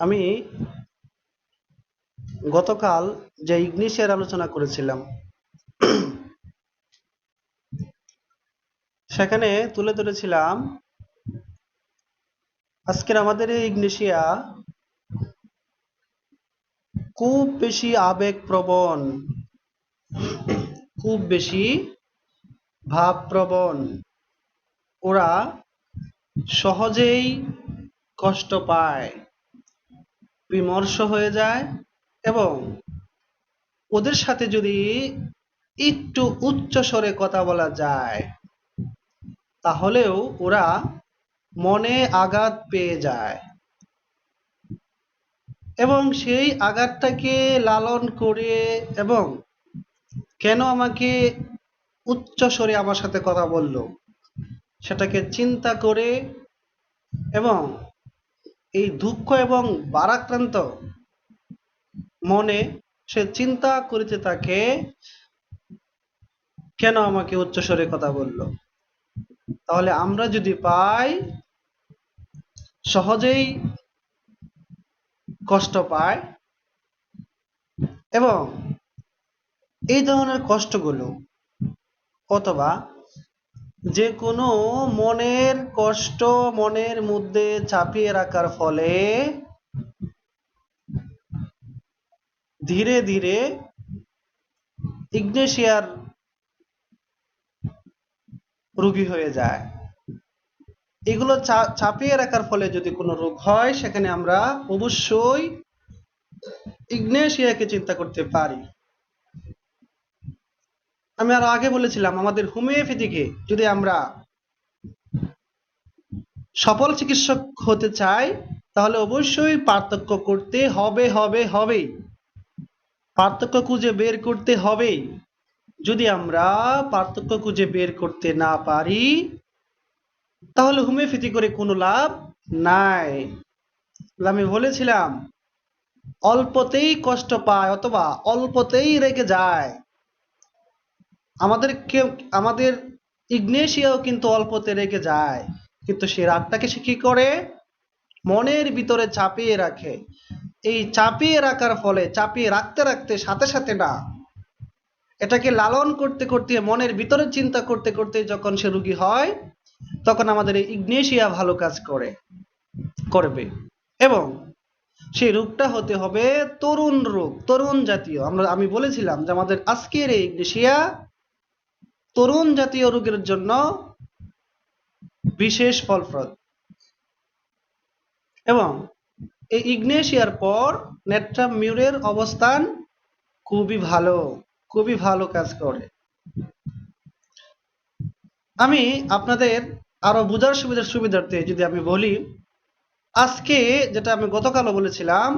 আমি গতকাল যে ইগনিশিয়ার আলোচনা করেছিলাম সেখানে তুলে ধরেছিলাম আজকের আমাদের এই ইগনিশিয়া খুব বেশি আবেগপ্রবণ, খুব বেশি ভাবপ্রবণ। ওরা সহজেই কষ্ট পায়, বিমর্ষ হয়ে যায় এবং ওদের সাথে যদি একটু উচ্চ স্বরে কথা বলা যায় তাহলেও ওরা মনে আঘাত পেয়ে যায় এবং সেই আঘাতটাকে লালন করে এবং কেন আমাকে উচ্চ স্বরে আমার সাথে কথা বলল সেটাকে চিন্তা করে এবং এই দুঃখ এবং ভারাক্রান্ত মনে সে চিন্তা করিতে থাকে কেন আমাকে উচ্চ স্বরে কথা বলল। তাহলে আমরা যদি পাই সহজেই কষ্ট পায় এবং এই ধরনের কষ্টগুলো অথবা যে কোনো মনের কষ্ট মনের মধ্যে চাপিয়ে রাখার ফলে ধীরে ধীরে ইগনেশিয়ার রোগী হয়ে যায়। এগুলো চাপিয়ে রাখার ফলে যদি কোনো রোগ হয় সেখানে আমরা অবশ্যই ইগনেশিয়াকে চিন্তা করতে পারি। আমি আরো আগে বলেছিলাম আমাদের হোমিওপ্যাথিকে যদি আমরা সফল চিকিৎসক হতে চাই তাহলে অবশ্যই পার্থক্য করতে হবেই, পার্থক্য খুঁজে বের করতে হবেই। যদি আমরা পার্থক্য খুঁজে বের করতে না পারি তাহলে হোমিওপ্যাথি করে কোনো লাভ নাই। আমি বলেছিলাম অল্পতেই কষ্ট পায় অথবা অল্পতেই রেগে যায়। আমাদের ইগনেশিয়াও কিন্তু অল্পতে রেগে যায়, কিন্তু সে রাগটাকে সে কি করে মনের ভিতরে চাপিয়ে রাখে। এই চাপিয়ে রাখার ফলে চাপিয়ে রাখতে রাখতে সাথে সাথে না, এটাকে লালন করতে করতে মনের ভিতরে চিন্তা করতে করতে যখন সে রোগী হয় তখন আমাদের এই ইগনেশিয়া ভালো কাজ করবে এবং সেই রোগটা হতে হবে তরুণ রোগ, তরুণ জাতীয়। আমি বলেছিলাম যে আমাদের আজকের এই ইগনেশিয়া তরুণ জাতীয় রোগের জন্য বিশেষ ফলপ্রদ এবং এই ইগনেশিয়ার পর নেট্রামিউরের অবস্থান খুবই ভালো কাজ করে। আমি আপনাদের আরো বোঝার সুবিধার্থে যদি আমি বলি, আজকে যেটা আমি গতকালও বলেছিলাম,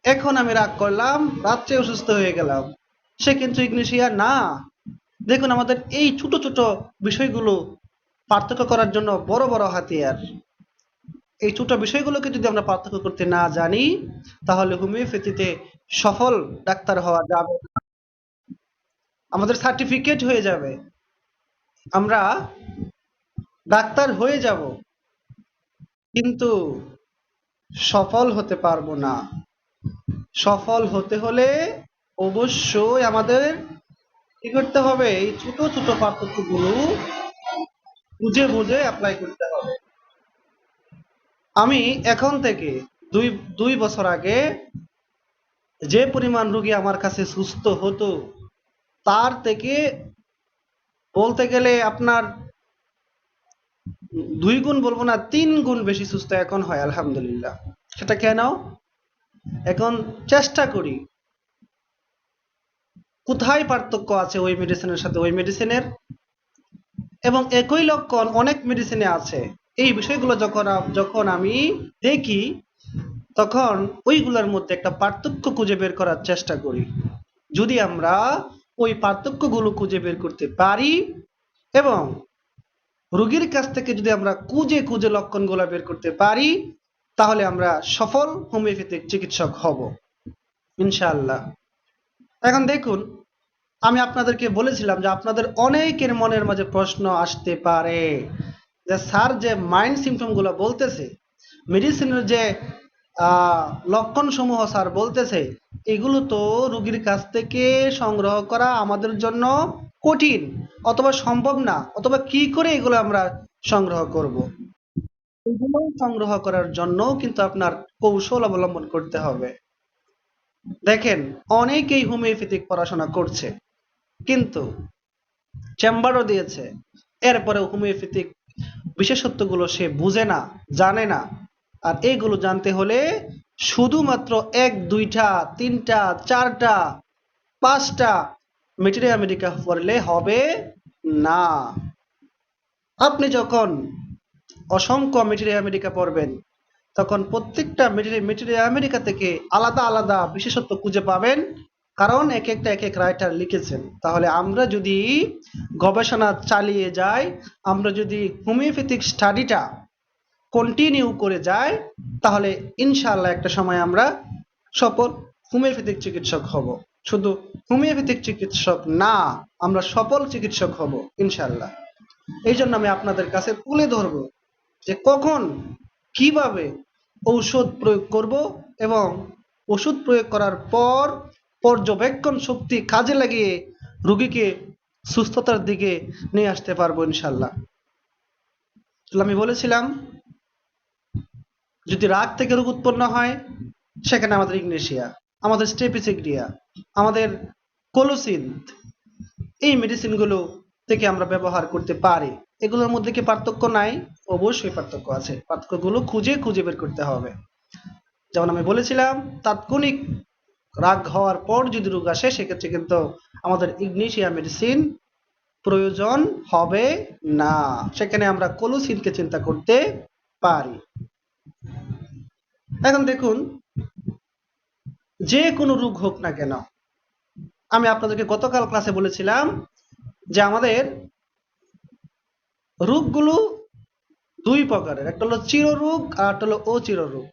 এখন আমি রাগ করলাম, রাত্রে অসুস্থ হয়ে গেলাম, সে কিন্তু ইগনেশিয়া না। দেখুন আমাদের এই ছোট ছোট বিষয়গুলো পার্থক্য করার জন্য বড় বড় হাতিয়ার। এই ছোট বিষয়গুলোকে যদি আমরা পার্থক্য করতে না জানি তাহলে হোমিওপ্যাথিতে সফল ডাক্তার হওয়া যাবে না। আমাদের সার্টিফিকেট হয়ে যাবে, আমরা ডাক্তার হয়ে যাব, কিন্তু সফল হতে পারবো না। সফল হতে হলে অবশ্যই আমাদের কি করতে হবে, এই ছোট ছোট পার্থক্যগুলো বুঝে বুঝে অ্যাপ্লাই করতে হবে। আমি এখন থেকে দুই দুই বছর আগে যে পরিমাণ রোগী আমার কাছে সুস্থ হতো তার থেকে বলতে গেলে আপনার 2 গুণ বলবো না, 3 গুণ বেশি সুস্থ এখন হয় আলহামদুলিল্লাহ। সেটা কেন? এখন চেষ্টা করি কোথায় পার্থক্য আছে ওই মেডিসিনের সাথে ওই মেডিসিনের, এবং একই লক্ষণ অনেক মেডিসিনে আছে। এই বিষয়গুলো যখন আমি দেখি তখন ওইগুলোর মধ্যে একটা পার্থক্য খুঁজে বের করার চেষ্টা করি। যদি আমরা ওই পার্থক্যগুলো খুঁজে বের করতে পারি এবং রোগীর কাছ থেকে যদি আমরা খুঁজে খুঁজে লক্ষণগুলো বের করতে পারি তাহলে আমরা সফল হোমিওপ্যাথিক চিকিৎসক হব ইনশাআল্লাহ। এখন দেখুন, আমি আপনাদেরকে বলেছিলাম যে আপনাদের অনেকের মনের মাঝে প্রশ্ন আসতে পারে যে স্যার যে মাইন্ড সিমটম গুলো বলতেছে, মেডিসিনের যে লক্ষণ সমূহ স্যার বলতেছে, এগুলো তো রোগীর কাছ থেকে সংগ্রহ করা আমাদের জন্য কঠিন, অথবা সম্ভব না, অথবা কি করে এগুলো আমরা সংগ্রহ করব। এগুলো সংগ্রহ করার জন্য কিন্তু আপনার কৌশল অবলম্বন করতে হবে। দেখেন, অনেকেই হোমিওপ্যাথিক পড়াশোনা করছে, কিন্তু চেম্বারও দিয়েছে, এরপরে হোমিওপ্যাথিক বিশেষত্বগুলো সে বুঝে না, জানে না। আর এইগুলো জানতে হলে শুধুমাত্র এক দুইটা তিনটা চারটা পাঁচটা মেটেরিয়া মেডিকা পড়লে হবে না। আপনি যখন অসংখ্য মেটেরিয়া মেডিকা পড়বেন, তখন প্রত্যেকটা মেটেরিয়া মেডিকা থেকে আলাদা আলাদা বিশেষত্ব খুঁজে পাবেন, কারণ এক একটা এক এক রাইটার লিখেছেন। তাহলে আমরা যদি গবেষণা চালিয়ে যাই, আমরা যদি হোমিওপ্যাথিক স্টাডিটা কন্টিনিউ করে যাই, তাহলে ইনশাআল্লাহ একটা সময় আমরা সফল হোমিওপ্যাথিক চিকিৎসক হব। শুধু হোমিওপ্যাথিক চিকিৎসক না, আমরা সফল চিকিৎসক হব ইনশাআল্লাহ। এই জন্য আমি আপনাদের কাছে তুলে ধরব যে কখন কিভাবে ঔষধ প্রয়োগ করব, এবং ওষুধ প্রয়োগ করার পর পর্যবেক্ষণ শক্তি কাজে লাগিয়ে রোগীকে সুস্থতার দিকে নিয়ে আসতে পারবো ইনশাআল্লাহ। তাহলে আমি বলেছিলাম, যদি রাগ থেকে রোগ উৎপন্ন হয়, সেখানে আমাদের ইগনেশিয়া, আমাদের স্টেপিসিগ্রিয়া, আমাদের কোলোসিন, এই মেডিসিনগুলো থেকে আমরা ব্যবহার করতে পারি। এগুলোর মধ্যে কি পার্থক্য নাই? অবশ্যই পার্থক্য আছে। পার্থক্যগুলো খুঁজে খুঁজে বের করতে হবে। যেমন আমি বলেছিলাম, তাৎক্ষণিক রাগ হওয়ার পর যদি রোগ আসে, সেক্ষেত্রে কিন্তু আমাদের ইগনেশিয়া মেডিসিন প্রয়োজন হবে না, সেখানে আমরা কোলোসিনকে চিন্তা করতে পারি। এখন দেখুন, যে কোনো রোগ হোক না কেন, আমি আপনাদেরকে গতকাল ক্লাসে বলেছিলাম যে আমাদের রোগগুলো দুই প্রকারের, একটা হলো চিররোগ আর একটা হলো অচিররোগ।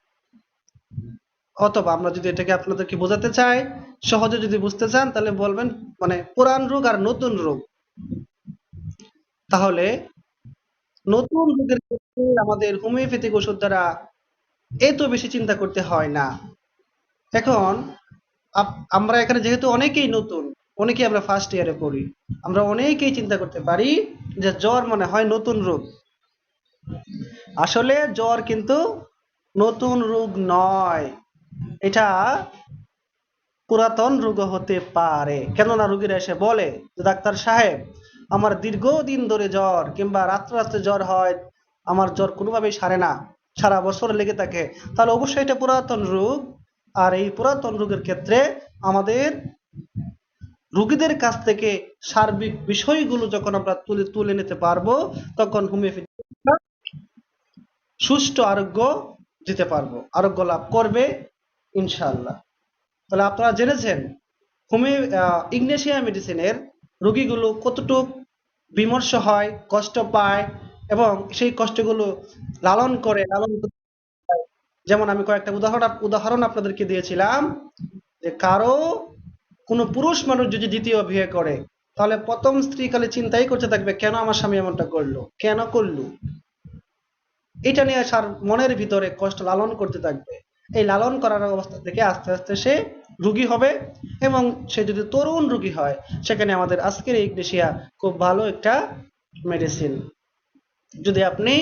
অথবা আমরা যদি এটাকে আপনাদেরকে বোঝাতে চাই, সহজে যদি বুঝতে চান, তাহলে বলবেন মানে পুরান রোগ আর নতুন রোগ। তাহলে নতুন রোগের ক্ষেত্রে আমাদের হোমিওপ্যাথিক ওষুধ দ্বারা এত বেশি চিন্তা করতে হয় না। এখন আমরা এখানে যেহেতু অনেকেই নতুন, অনেকেই আমরা ফার্স্ট ইয়ারে পড়ি, আমরা অনেকেই চিন্তা করতে পারি যে জ্বর মনে হয় নতুন রোগ। আসলে জ্বর কিন্তু নতুন রোগ নয়, এটা পুরাতন রোগ হতে পারে। কেননা রোগীরা এসে বলে যে ডাক্তার সাহেব, আমার দীর্ঘদিন ধরে জ্বর, কিংবা রাত্রে রাত্রে জ্বর হয়, আমার জ্বর কোনোভাবেই সারে না, সারা বছর লেগে থাকে। তাহলে অবশ্যই এটা পুরাতন রোগ। আর এই পুরাতন রোগের ক্ষেত্রে আমাদের রোগীদের কাছ থেকে সার্বিক বিষয়গুলো যখন আমরা তুলে তুলে নিতে পারবো, তখন হোমিওপ্যাথি সুষ্ঠু আরোগ্য দিতে পারবো, আরোগ্য লাভ করবে ইনশাআল্লাহ। তাহলে আপনারা জেনেছেন ইগনেশিয়া মেডিসিনের রোগীগুলো কতটুক বিমর্ষ হয়, কষ্ট পায়, এবং সেই কষ্টগুলো লালন করতে হয়। যেমন আমি কয়েকটা উদাহরণ আপনাদেরকে দিয়েছিলাম, যে কোনো পুরুষ মানুষ যদি দ্বিতীয় বিয়ে করে, তাহলে প্রথম স্ত্রী খালি চিন্তাই করতে থাকবে, কেন আমার স্বামী এমনটা করলো, কেন করলো। এটা নিয়ে তার মনের ভিতরে কষ্ট লালন করতে থাকবে। এই লালন করার অবস্থা থেকে আস্তে আস্তে সে রোগী হবে, এবং সে যদি তরুণ রোগী হয়, সেখানে আমাদের আজকের এই ইগনেশিয়া খুব ভালো একটা মেডিসিন। যদি আপনি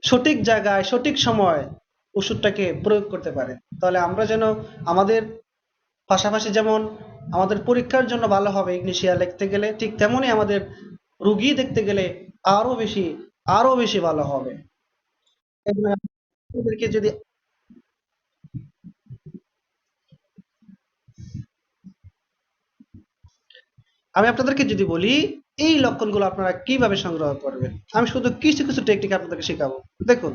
সঠিক জায়গায় সঠিক সময় ওষুধটাকে প্রয়োগ করতে পারেন, তাহলে আমরা যেন আমাদের পাশাপাশি যেমন আমাদের পরীক্ষার জন্য ভালো হবে ইগনেশিয়া লিখতে গেলে, ঠিক তেমনি আমাদের রোগী দেখতে গেলে আরো বেশি ভালো হবে। আপনাদেরকে যদি আমি আপনাদেরকে যদি বলি, এই লক্ষণগুলো আপনারা কিভাবে সংগ্রহ করবেন, আমি শুধু কিছু কিছু টেকনিক আপনাদেরকে শেখাবো। দেখুন,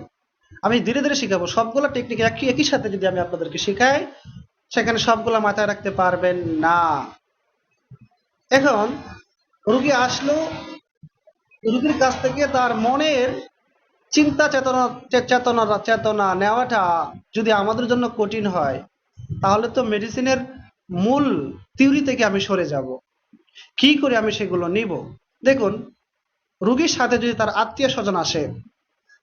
আমি ধীরে ধীরে শেখাবো। সবগুলো টেকনিক একই একই সাথে যদি আমি আপনাদেরকে শেখাই, সেখানে সবগুলো মাথায় রাখতে পারবেন না। এখন রুগী আসলো, রুগীর কাছ থেকে তার মনের চিন্তা চেতনা চেতনা চেতনা নেওয়াটা যদি আমাদের জন্য কঠিন হয়, তাহলে তো মেডিসিনের মূল থিওরি থেকে আমি সরে যাব। কি করে আমি সেগুলো নিব? দেখুন, রোগীর সাথে যদি তার আত্মীয় স্বজন আসে,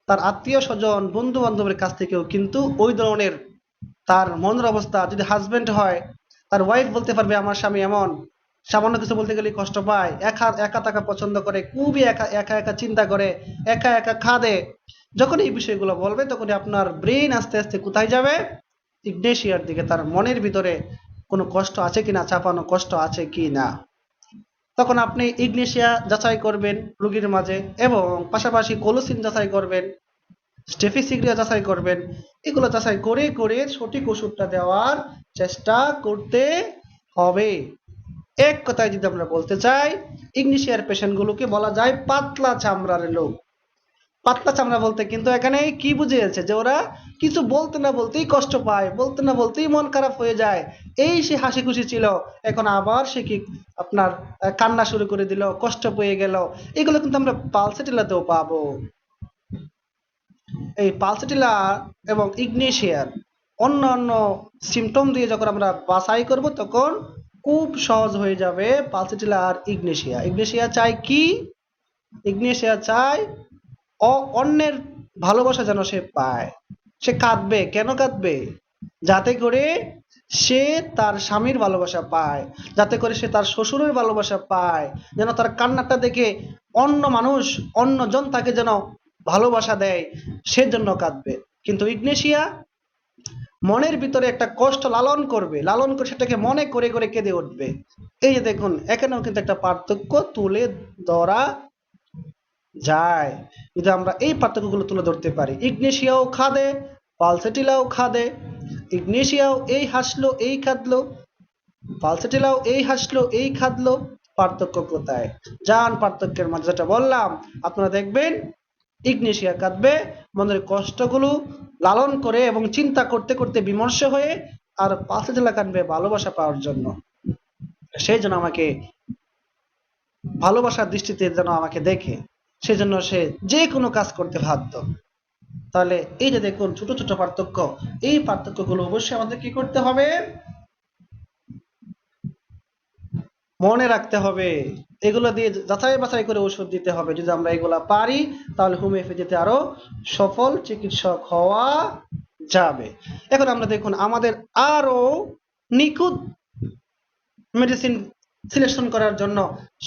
তার আত্মীয় স্বজন বন্ধু বান্ধবের কাছ থেকেও কিন্তু ওই ধরনের তার মনের অবস্থা, যদি হাজবেন্ড হয় তার ওয়াইফ বলতে পারবে আমার স্বামী এমন, সামান্য কিছু বলতে গেলে কষ্ট পায়, একা একা থাকা পছন্দ করে, খুবই একা একা একা চিন্তা করে, একা একা খাদে। যখন এই বিষয়গুলো বলবে তখনই আপনার ব্রেন আস্তে আস্তে কোথায় যাবে? ইগনেশিয়ার দিকে, তার মনের ভিতরে কোনো কষ্ট আছে কিনা, চাপানো কষ্ট আছে কিনা। তখন আপনি ইগনেশিয়া যাচাই করবেন রোগীর মাঝে, এবং পাশাপাশি কোলোসিন যাচাই করবেন, স্টেফিসিগ্রিয়া যাচাই করবেন। এগুলো যাচাই করে করে সঠিক ওষুধটা দেওয়ার চেষ্টা করতে হবে। এক কথায় যদি আমরা বলতে চাই, ইগনিশিয়ার পেশেন্টগুলোকে বলা যায় পাতলা চামড়ার লোক। পাতলা চামড়া বলতে কিন্তু এখানে কি বুঝিয়েছে? যে ওরা কিছু বলতে না বলতেই কষ্ট পায়, বলতে না বলতেই মন খারাপ হয়ে যায়। এই সে হাসি খুশি ছিল, এখন আবার সে কি আপনার কান্না শুরু করে দিল, কষ্ট পেয়ে গেল। এগুলো কিন্তু আমরা পালসেটিলাতেও পাবো। এই পালসেটিলা এবং ইগনেশিয়ার অন্যান্য সিমটম দিয়ে যখন আমরা বাছাই করব, তখন খুব সহজ হয়ে যাবে পালসেটিলা আর ইগনেশিয়া। ইগনেশিয়া চাই কি? ইগনেশিয়া চাই অন্যের ভালোবাসা যেন সে পায়। সে কাঁদবে, কেন কাঁদবে? যাতে করে সে তার স্বামীর ভালোবাসা পায়, যাতে করে সে তার শ্বশুরের ভালোবাসা পায়, যেন তার কান্নাটা দেখে অন্য মানুষ, অন্যজন তাকে যেন ভালোবাসা দেয়, সেজন্য কাঁদবে। কিন্তু ইগনেশিয়া মনের ভিতরে একটা কষ্ট লালন করবে, লালন করে সেটাকে মনে করে করে কেঁদে উঠবে। এই যে দেখুন, এখানেও কিন্তু একটা পার্থক্য তুলে ধরা যায়। যদি আমরা এই পার্থক্যগুলো তুলে ধরতে পারি, ইগনেশিয়াও খাদে, পালসেটিলাও খাদে। ইগনেশিয়াও এই হাসলো এই কাঁদলো, পালসেটিলাও এই হাসলো এই কাঁদলো। পার্থক্য কোথায়? যান পার্থক্যের মাঝে, যেটা বললাম, আপনারা দেখবেন ইগনেশিয়া কাঁদবে মনের কষ্টগুলো লালন করে এবং চিন্তা করতে করতে বিমর্ষ হয়ে, আর পালসেটিলা কাঁদবে ভালোবাসা পাওয়ার জন্য। সেই জন্য আমাকে ভালোবাসার দৃষ্টিতে যেন আমাকে দেখে, সেজন্য সে যে কোনো কাজ করতে বাধ্য। তাহলে এই যে দেখুন ছোট ছোট পার্থক্য, এই পার্থক্যগুলো অবশ্যই আমাদের কি করতে হবে? মনে রাখতে হবে। এগুলো দিয়ে যাচাই বাছাই করে ওষুধ দিতে হবে। যদি আমরা এগুলা পারি, তাহলে হোমিওপ্যাথিতে আরো সফল চিকিৎসক হওয়া যাবে। এখন আমরা দেখুন, আমাদের আরো নিখুঁত মেডিসিন সিলেকশন করার জন্য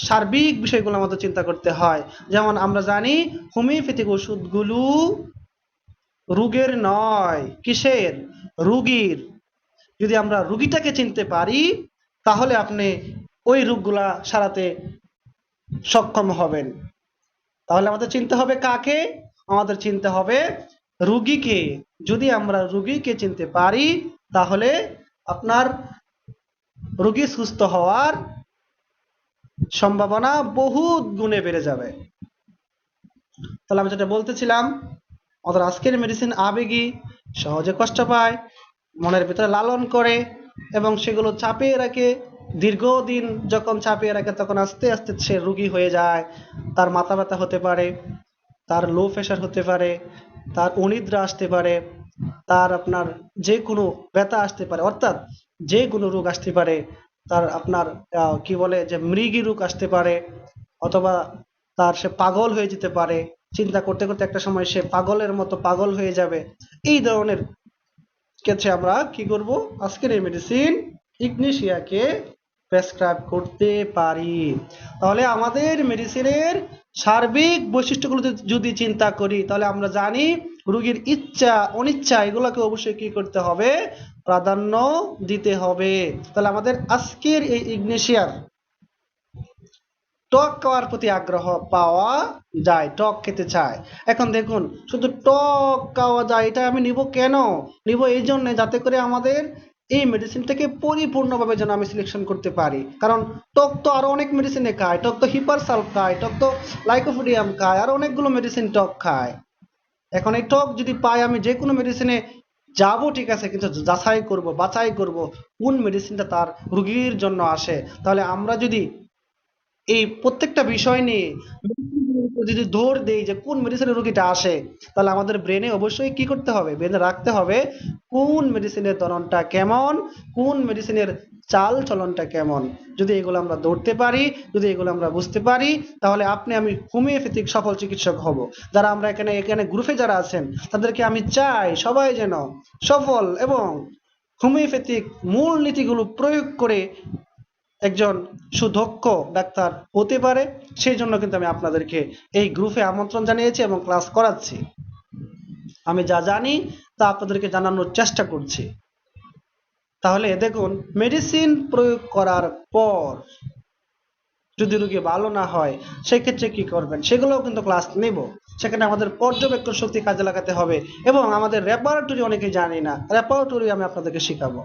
সার্বিক বিষয়গুলো আমাদের চিন্তা করতে হয়। যেমন আমরা জানি হোমিওপ্যাথিক ওষুধগুলো রোগের নয়, কিসের? রোগীর। যদি আমরা রুগীটাকে চিনতে পারি, তাহলে আপনি ওই রোগগুলা সারাতে সক্ষম হবেন। তাহলে আমাদের চিনতে হবে কাকে? আমাদের চিনতে হবে রুগীকে। যদি আমরা রুগীকে চিনতে পারি, তাহলে আপনার রোগী সুস্থ হওয়ার সম্ভাবনা বহুত গুণে বেড়ে যাবে। তাহলে আমি যেটা বলতেছিলাম, আমাদের আজকের মেডিসিন আবেগী, সহজে কষ্ট পায়, মনের ভিতরে লালন করে এবং সেগুলো চাপিয়ে রাখে। দীর্ঘদিন যখন চাপিয়ে রাখে, তখন আস্তে আস্তে সে রোগী হয়ে যায়। তার মাথা ব্যথা হতে পারে, তার লো প্রেশার হতে পারে, তার অনিদ্রা আসতে পারে, তার আপনার যে কোনো ব্যথা আসতে পারে, অর্থাৎ যে কোনো রোগ আসতে পারে। তার আপনার কি বলে যে মৃগী রোগ আসতে পারে, অথবা তার সে পাগল হয়ে যেতে পারে। চিন্তা করতে করতে একটা সময় সে পাগলের মতো পাগল হয়ে যাবে। এই ধরনের ক্ষেত্রে আমরা কি করব? আজকের এই মেডিসিন ইগনেশিয়াকে প্রেসক্রাইব করতে পারি। তাহলে আমাদের মেডিসিনের সার্বিক বৈশিষ্ট্যগুলো যদি চিন্তা করি, তাহলে আমরা জানি রোগীর ইচ্ছা অনিচ্ছা এগুলোকে অবশ্যই কি করতে হবে? প্রাধান্য দিতে হবে। তাহলে আমাদের আজকের এই ইগনেশিয়ার টক খাওয়ার প্রতি আগ্রহ পাওয়া যায়, টক খেতে চায়। এখন দেখুন, শুধু টক খাওয়া যায়, এটা আমি নিব কেন? নিব এই জন্য, যাতে করে আমাদের এই মেডিসিনটাকে পরিপূর্ণভাবে যেন আমি সিলেকশন করতে পারি। কারণ টক তো আরো অনেক মেডিসিনে খায়, টক তো হিপারসালফ খায়, টক তো লাইকোপোডিয়াম খায়, আর অনেকগুলো মেডিসিন টক খায়। এখন এই টক যদি পাই, আমি যে কোনো মেডিসিনে যাবো ঠিক আছে, কিন্তু যাচাই করব, বাছাই করব কোন মেডিসিনটা তার রোগীর জন্য আসে। তাহলে আমরা যদি এই প্রত্যেকটা বিষয় নিয়ে যদি দৌড় দেই যে কোন মেডিসিনের রোগীটা আসে, তাহলে আমাদের ব্রেনে অবশ্যই কি করতে হবে? ব্রেনে রাখতে হবে কোন মেডিসিনের ধরনটা কেমন, কোন মেডিসিনের চাল চলনটা কেমন। যদি এগুলো আমরা ধরতে পারি, যদি এগুলো আমরা বুঝতে পারি, তাহলে আপনি আমি হোমিওপ্যাথিক সফল চিকিৎসক হব। যারা আমরা এখানে এখানে গ্রুপে যারা আছেন, তাদেরকে আমি চাই সবাই যেন সফল এবং হোমিওপ্যাথিক মূল নীতিগুলো প্রয়োগ করে একজন সুদক্ষ ডাক্তার হতে পারে। সেই জন্য কিন্তু আমি আপনাদেরকে এই গ্রুপে আমন্ত্রণ জানিয়েছি এবং ক্লাস করাচ্ছি। আমি যা জানি তা আপনাদেরকে জানানোর চেষ্টা করছি। তাহলে দেখুন, মেডিসিন প্রয়োগ করার পর যদি রোগী ভালো না হয় সেক্ষেত্রে কি করবেন, সেগুলোও কিন্তু ক্লাস নেব। সেখানে আমাদের পর্যবেক্ষণ শক্তি কাজে লাগাতে হবে এবং আমাদের রেপার্টরি অনেকেই জানি না, রেপার্টরি আমি আপনাদেরকে শেখাবো।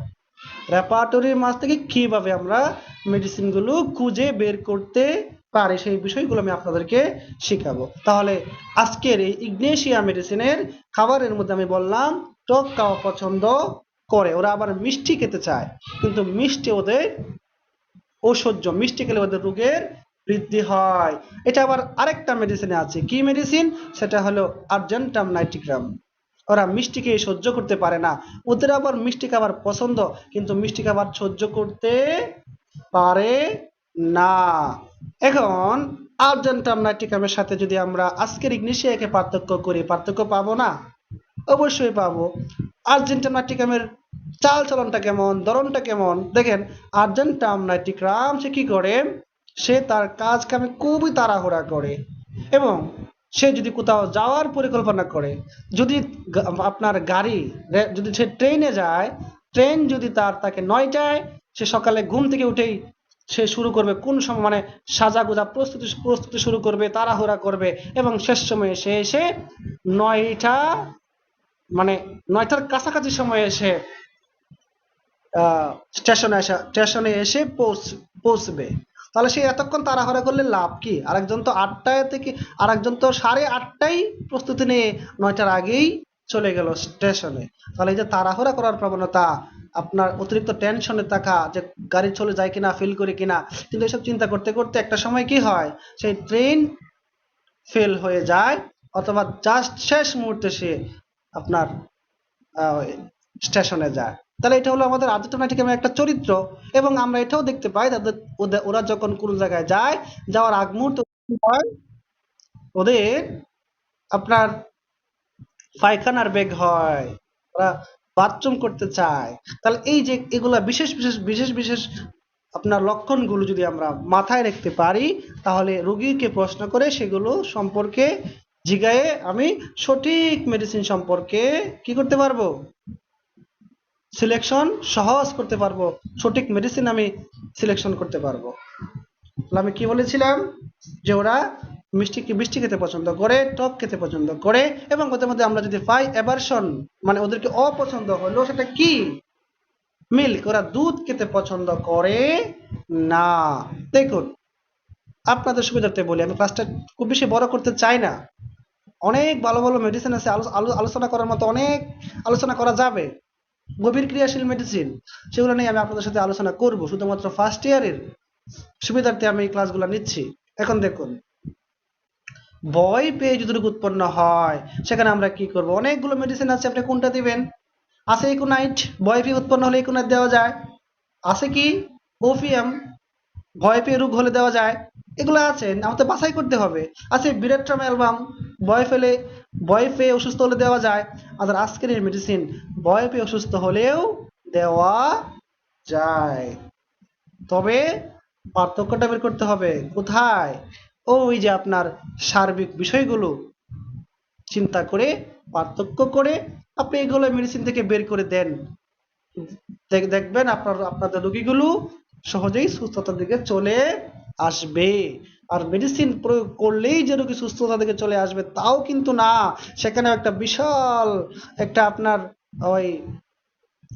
রেপার্টরির মাঝ থেকে কিভাবে আমরা মেডিসিনগুলো খুঁজে বের করতে পারি সেই বিষয়গুলো আমি আপনাদেরকে শেখাবো। তাহলে আজকের এই ইগনেশিয়া মেডিসিনের খাবারের মধ্যে আমি বললাম টক খাওয়া পছন্দ করে, ওরা আবার মিষ্টি খেতে চায়, কিন্তু মিষ্টি ওদের অসহ্য, মিষ্টি খেলে ওদের রোগের বৃদ্ধি হয়। এটা আবার আরেকটা মেডিসিনে আছে, কি মেডিসিন, সেটা হলো আর্জেন্টাম নাইট্রিগ্রাম। ওরা মিষ্টি খেয়ে সহ্য করতে পারে না, ওদের আবার মিষ্টি খাবার পছন্দ, কিন্তু মিষ্টি খাবার সহ্য করতে পারে না। এখন আর্জেন্টাম নাইট্রিগ্রামের সাথে যদি আমরা আজকের ইগনেশিয়াকে পার্থক্য করি, পার্থক্য পাবো না? অবশ্যই পাবো। আর্জেন্টাম নাইট্রিগ্রামের চাল চলনটা কেমন, ধরনটা কেমন দেখেন। আর্জেন্টাম নাইট্রিগ্রাম সে কি করে, সে তার কাজ কামে খুবই তাড়াহুড়া করে এবং সে যদি কোথাও যাওয়ার পরিকল্পনা করে, যদি আপনার গাড়ি, যদি সে ট্রেনে যায়, ট্রেন যদি তাকে 9টায়, সে সকালে ঘুম থেকে উঠেই সে শুরু করবে কোন সময়, মানে সাজাগোজা প্রস্তুতি প্রস্তুতি শুরু করবে, তাড়াহুড়া করবে এবং শেষ সময়ে সে এসে 9টা, মানে 9টার কাছাকাছি সময়ে এসে স্টেশনে এসে পৌঁছবে। তাহলে সে এতক্ষণ তাড়াহুড়া করলে লাভ কি? আরেকজন তো 8টায় থেকে, আরেকজন তো 8:30টায় প্রস্তুতি নিয়ে 9টার আগেই চলে গেল স্টেশনে। তাহলে এই যে তাড়াহুড়া করার প্রবণতা, আপনার অতিরিক্ত টেনশনে থাকা যে গাড়ি চলে যায় কিনা, ফেল করে কিনা, কিন্তু এসব চিন্তা করতে করতে একটা সময় কি হয়, সেই ট্রেন ফেল হয়ে যায় অথবা জাস্ট শেষ মুহূর্তে সে আপনার স্টেশনে যায়। তাহলে এটা হলো আমাদের আর্জেন্টিনা একটা চরিত্র। এবং আমরা এটাও দেখতে পাই তাদের, ওরা যখন কোনো জায়গায় যায়, যাওয়ার আগ মুহূর্তে হয় ওদের আপনার পায়খানার বেগ হয়, ওরা বাথরুম করতে চায়। তাহলে এই যে এগুলা বিশেষ বিশেষ বিশেষ বিশেষ আপনার লক্ষণগুলো যদি আমরা মাথায় রাখতে পারি, তাহলে রোগীকে প্রশ্ন করে সেগুলো সম্পর্কে জিগায়ে আমি সঠিক মেডিসিন সম্পর্কে কি করতে পারবো, সিলেকশন সহজ করতে পারবো, সঠিক মেডিসিন আমি সিলেকশন করতে পারবো। তাহলে আমি কি বলেছিলাম, যে ওরা মিষ্টি খেতে পছন্দ করে, টক খেতে পছন্দ করে এবং ওদের মধ্যে আমরা যদি পাই অ্যাভারশন, মানে ওদেরকে অপছন্দ হলো, সেটা কি, মিল্ক, ওরা দুধ খেতে পছন্দ করে না। দেখুন, আপনাদের সুবিধার্থে বলি, আমি ক্লাসটা খুব বেশি বড় করতে চাই না। অনেক ভালো ভালো মেডিসিন আছে, আলোচনা করার মতো অনেক আলোচনা করা যাবে, গভীর ক্রিয়াশীল মেডিসিন, সেগুলো নিয়ে আমি আপনাদের সাথে আলোচনা করব। শুধুমাত্র ফার্স্ট ইয়ারের সুবিধার্থে আমি এই ক্লাসগুলো নিচ্ছি। এখন দেখুন, ভয় পেয়ে যদি রোগ উৎপন্ন হয়, সেখানে আমরা কি করব, অনেকগুলো মেডিসিন আছে, আপনি কোনটা দিবেন? আছে ইকোনাইট, ভয় পেয়ে উৎপন্ন হলে ইকোনাইট দেওয়া যায়। আছে কি ওপিয়াম, ভয় পেয়ে রোগ হলে দেওয়া যায়। এগুলো আছে, আমাদের বাছাই করতে হবে। আছে বিরেট্রাম অ্যালবাম, ভয় পেলে, ভয় পেয়ে অসুস্থ হলে দেওয়া যায়। আর আজকের এই মেডিসিন ভয় পেয়ে অসুস্থ হলেও দেওয়া যায়, তবে পার্থক্যটা বের করতে হবে কোথায়, ওই যে আপনার সার্বিক বিষয়গুলো চিন্তা করে, পার্থক্য করে আপনি এগুলো মেডিসিন থেকে বের করে দেন, দেখবেন আপনাদের রোগীগুলো সহজেই সুস্থতার দিকে চলে আসবে। আর মেডিসিন প্রয়োগ করলেই যে রোগী সুস্থতার দিকে চলে আসবে তাও কিন্তু না, সেখানে একটা বিশাল একটা আপনার ওই